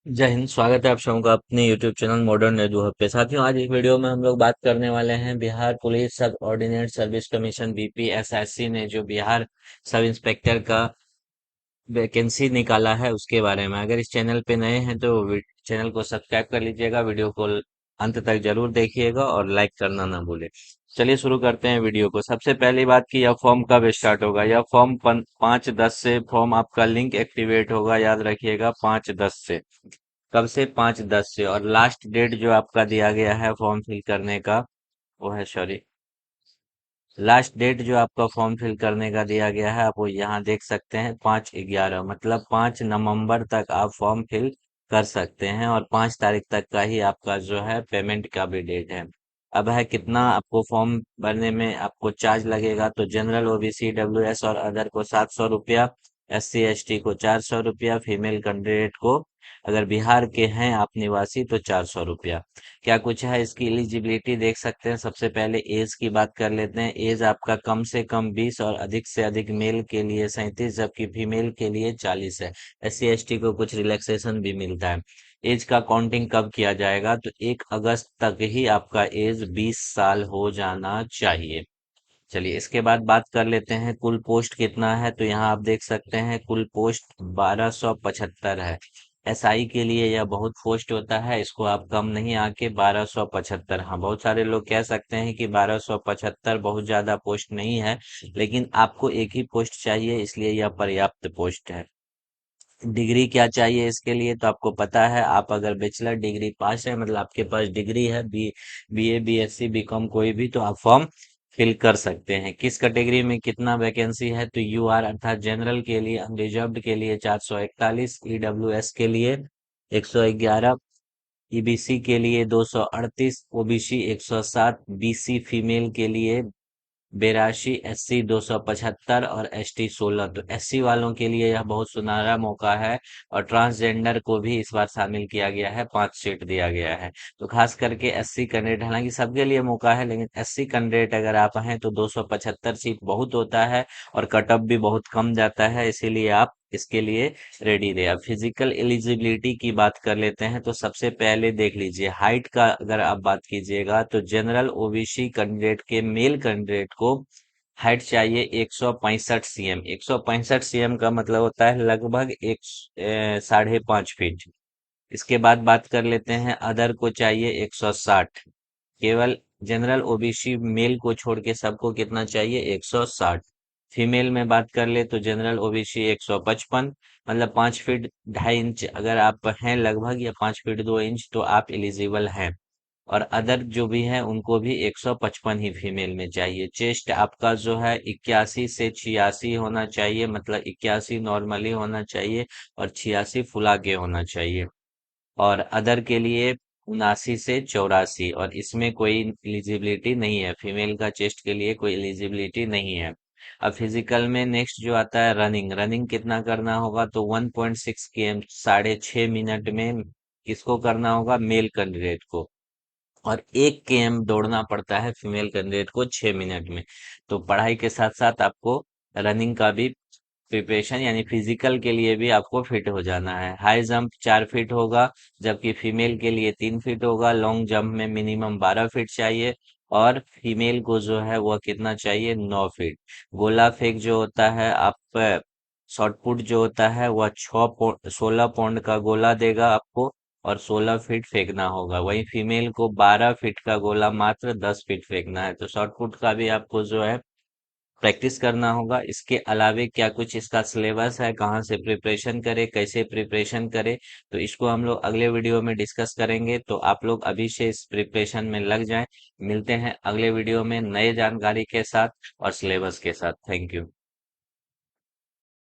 जय हिंद। स्वागत है आप सबका अपने YouTube चैनल मॉडर्न एजुहब पे। साथियों, आज इस वीडियो में हम लोग बात करने वाले हैं बिहार पुलिस सब ऑर्डिनेट सर्विस कमीशन बीपीएसएससी ने जो बिहार सब इंस्पेक्टर का वैकेंसी निकाला है उसके बारे में। अगर इस चैनल पे नए हैं तो चैनल को सब्सक्राइब कर लीजिएगा, वीडियो को अंत तक जरूर देखिएगा और लाइक करना ना भूलें। चलिए शुरू करते हैं वीडियो को। सबसे पहली बात कि यह फॉर्म कब स्टार्ट होगा। यह फॉर्म 5/10 से फॉर्म आपका लिंक एक्टिवेट होगा, याद रखिएगा 5/10 से। कब से? 5/10 से। और लास्ट डेट जो आपका दिया गया है फॉर्म फिल करने का, वो है, सॉरी, लास्ट डेट जो आपका फॉर्म फिल करने का दिया गया है आप वो यहाँ देख सकते हैं, 5/11, मतलब 5 नवंबर तक आप फॉर्म फिल कर सकते हैं। और 5 तारीख तक का ही आपका जो है पेमेंट का भी डेट है। अब है कितना आपको फॉर्म भरने में आपको चार्ज लगेगा। तो जनरल ओबीसी डब्ल्यूएस और अदर को 700 रुपया, SC ST को 400 रुपया, फीमेल कैंडिडेट को अगर बिहार के हैं आप निवासी तो 400 रुपया। क्या कुछ है इसकी एलिजिबिलिटी देख सकते हैं। सबसे पहले एज की बात कर लेते हैं। एज आपका कम से कम 20 और अधिक से अधिक मेल के लिए 37, जबकि फीमेल के लिए 40 है। SC ST को कुछ रिलैक्सेशन भी मिलता है। एज का काउंटिंग कब किया जाएगा? तो 1 अगस्त तक ही आपका एज 20 साल हो जाना चाहिए। चलिए इसके बाद बात कर लेते हैं कुल पोस्ट कितना है। तो यहाँ आप देख सकते हैं कुल पोस्ट 1275 है। SI के लिए यह बहुत पोस्ट होता है, इसको आप कम नहीं आके 1275। हाँ, बहुत सारे लोग कह सकते हैं कि 1275 बहुत ज्यादा पोस्ट नहीं है, लेकिन आपको एक ही पोस्ट चाहिए, इसलिए यह पर्याप्त पोस्ट है। डिग्री क्या चाहिए इसके लिए? तो आपको पता है, आप अगर बैचलर डिग्री पास है, मतलब आपके पास डिग्री है, BA BSc BCom कोई भी, तो आप फॉर्म फिल कर सकते हैं। किस कैटेगरी में कितना वैकेंसी है? तो UR अर्थात जनरल के लिए, अनरिजर्व्ड के लिए 441, EWS के लिए 111, EBC के लिए 238, OBC 107, BC फीमेल के लिए 82, SC 275 और ST 16। तो SC वालों के लिए यह बहुत सुनहरा मौका है। और ट्रांसजेंडर को भी इस बार शामिल किया गया है, 5 सीट दिया गया है। तो खास करके SC कैंडिडेट, हालांकि सबके लिए मौका है, लेकिन SC कैंडिडेट अगर आप हैं तो 275 सीट बहुत होता है और कट ऑफ भी बहुत कम जाता है, इसीलिए आप इसके लिए रेडी रहे। अब फिजिकल एलिजिबिलिटी की बात कर लेते हैं। तो सबसे पहले देख लीजिए हाइट का, अगर आप बात कीजिएगा तो जनरल OBC कैंडिडेट के मेल कैंडिडेट को हाइट चाहिए 165 cm। 165 cm का मतलब होता है लगभग एक 5.5 फीट। इसके बाद बात कर लेते हैं अदर को चाहिए 160। केवल जनरल OBC मेल को छोड़ के सबको कितना चाहिए? 160। फीमेल में बात कर ले तो जनरल OBC 155, मतलब 5 फीट 2.5 इंच अगर आप हैं लगभग, या 5 फीट 2 इंच, तो आप एलिजिबल हैं। और अदर जो भी हैं उनको भी 155 ही फीमेल में चाहिए। चेस्ट आपका जो है 81 से 86 होना चाहिए, मतलब 81 नॉर्मली होना चाहिए और 86 फुला के होना चाहिए। और अदर के लिए 79 से 84, और इसमें कोई एलिजिबिलिटी नहीं है, फीमेल का चेस्ट के लिए कोई एलिजिबिलिटी नहीं है। अब फिजिकल में नेक्स्ट जो आता है रनिंग। रनिंग कितना करना होगा? तो 1.6 km 6.5 मिनट में किसको करना होगा? मेल कैंडिडेट को। और 1 km दौड़ना पड़ता है फीमेल कैंडिडेट को 6 मिनट में। तो पढ़ाई के साथ साथ आपको रनिंग का भी प्रिपरेशन, यानी फिजिकल के लिए भी आपको फिट हो जाना है। हाई जंप 4 फीट होगा, जबकि फीमेल के लिए 3 फीट होगा। लॉन्ग जंप में मिनिमम 12 फीट चाहिए, और फीमेल को जो है वह कितना चाहिए? 9 फीट। गोला फेंक जो होता है आप, शॉर्ट पुट जो होता है वह 16 पौंड का गोला देगा आपको, और 16 फीट फेंकना होगा। वहीं फीमेल को 12 फीट का गोला मात्र 10 फीट फेंकना है। तो शॉर्ट पुट का भी आपको जो है प्रैक्टिस करना होगा। इसके अलावे क्या कुछ इसका सिलेबस है, कहाँ से प्रिपरेशन करें, कैसे प्रिपरेशन करें, तो इसको हम लोग अगले वीडियो में डिस्कस करेंगे। तो आप लोग अभी से इस प्रिपरेशन में लग जाएं। मिलते हैं अगले वीडियो में नए जानकारी के साथ और सिलेबस के साथ। Thank you.